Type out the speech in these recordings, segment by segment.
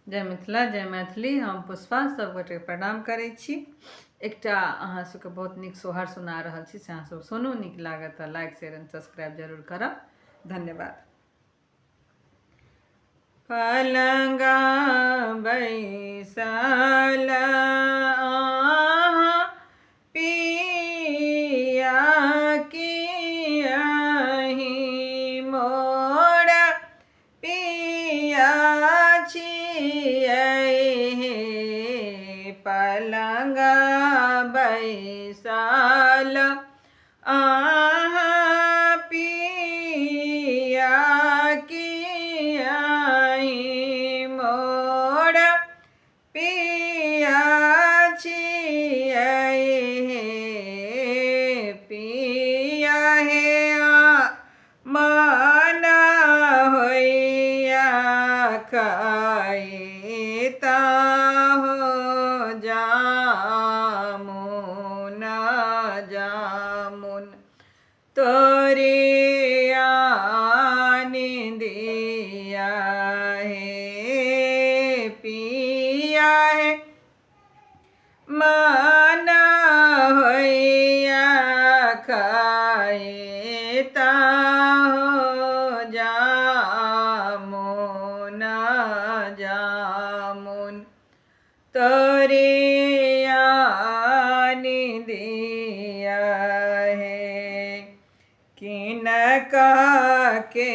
जय मिथिला जय मैथिली। हम पुष्पा सबगोटे प्रणाम करै छी। एकटा अहाँ सबके बहुत नीक सोहर सुना रहल छी, से अहाँ सब सुनू, नीक लागत तऽ लाइक शेयर एंड सब्सक्राइब जरूर करब। धन्यवाद। पलंगा बैसल अहाँ पिया कियहि मोर पिया छियै हे। पलंगा बैसल अहाँ पिया कियहि मोर पिया छियै हे। पिया हे मन होइया खइता हो जामुन जामुन तोरी निंदिया हे। पिया हे मन होइया खइता हो जामुन जामुन तोरी निंदिया हे। किनका के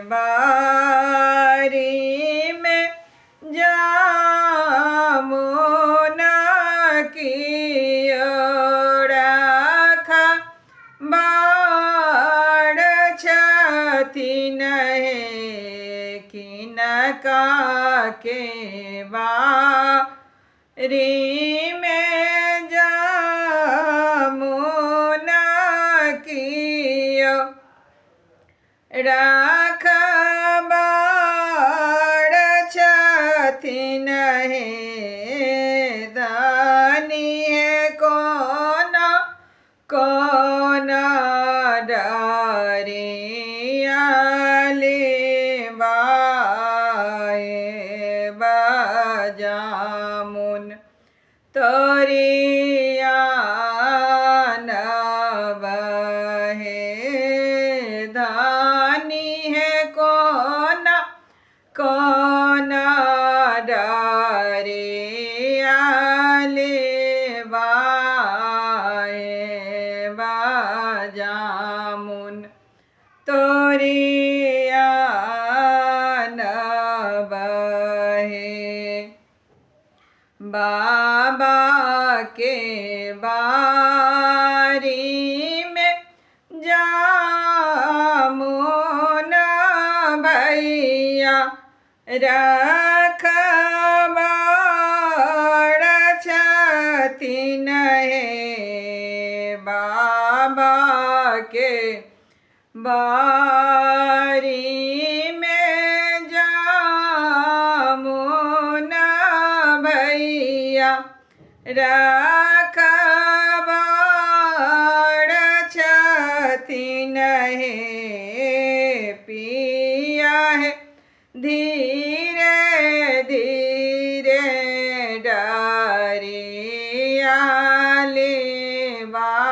बारी में जामुन कियो राखा बाड़ छथिन हे। किनका के बारी में जामुन कियो राखबार छथिन हे। दानी हे कोन कोन डरिया लेबाए जामुन तोरिया नबहे। धानी है कोन कोन डरिया लेबाए जामुन तोरिया नबहे। बाबा के बारी में जामुन भैया रखबार छथिन हे। बाबा के बारी में जामुन भैया रखबार छथिन हे। पिया हे धीरे धीरे डरिया लेबाए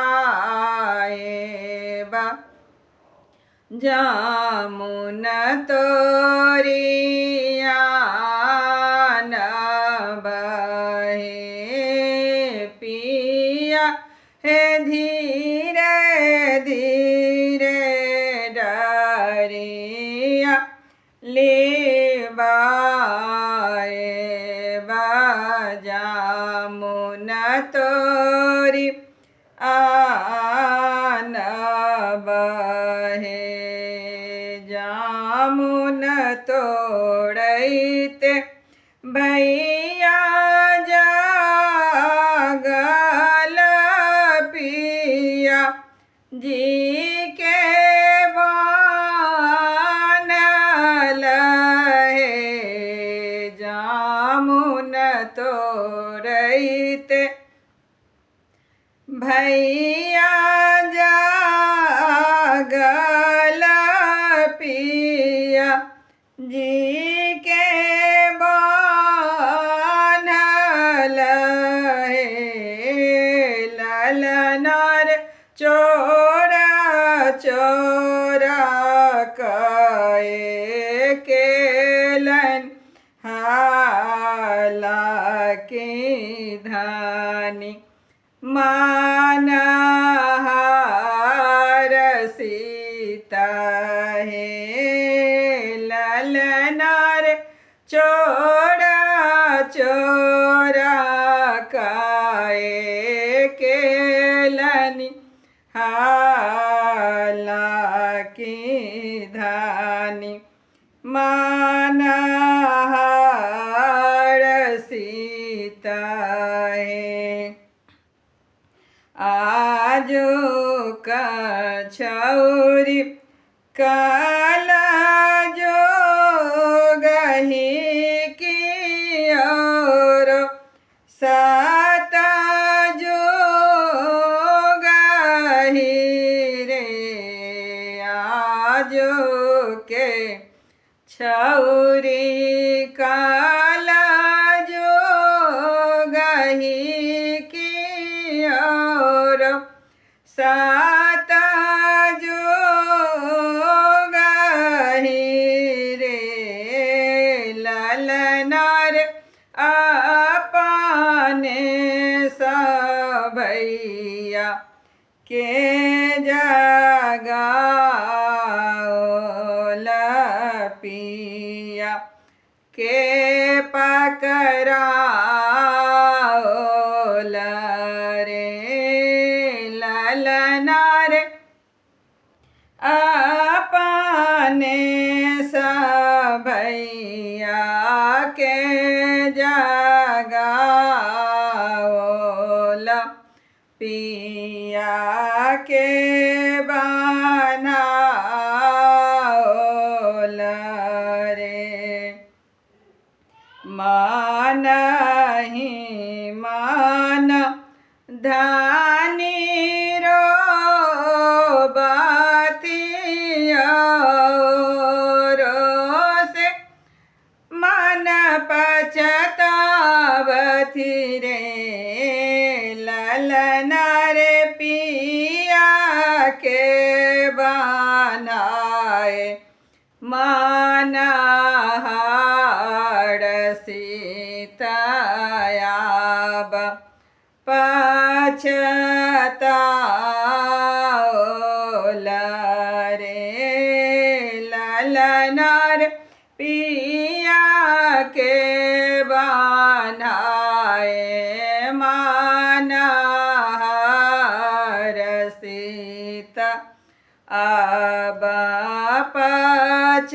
जामुन तोरिया नबहे। पिया हे धीरे धीरे डरिया लेबाए जामुन तोरी नबहे। जामुन तोड़ैते भैया जागल पिया जी के बनल हे। जामुन तोड़ैते भैया जागल पिया जी के हाला के धानी मानहार सीता है ललनार चोरा चोरा काए केलनी हाला की धानी मानहार सीता है आजो का छौरी काला जो गही की और साता जो गही रे आजो के छौरी काला जो गही की और साता जो गही रे ललनार अपने सबैया के जगाओल पिया के पकड़ाओल रे ललनार अपने सबैया के जगाओल पिया के बनाओल रे मानहि मान धानी रो बातिया रो से मन पचतावती रे ललनार पिया के बनाए मानहार सीतायाब पछताओल रे ललनार पिया के बनाए मानहार सीता अब पछताओल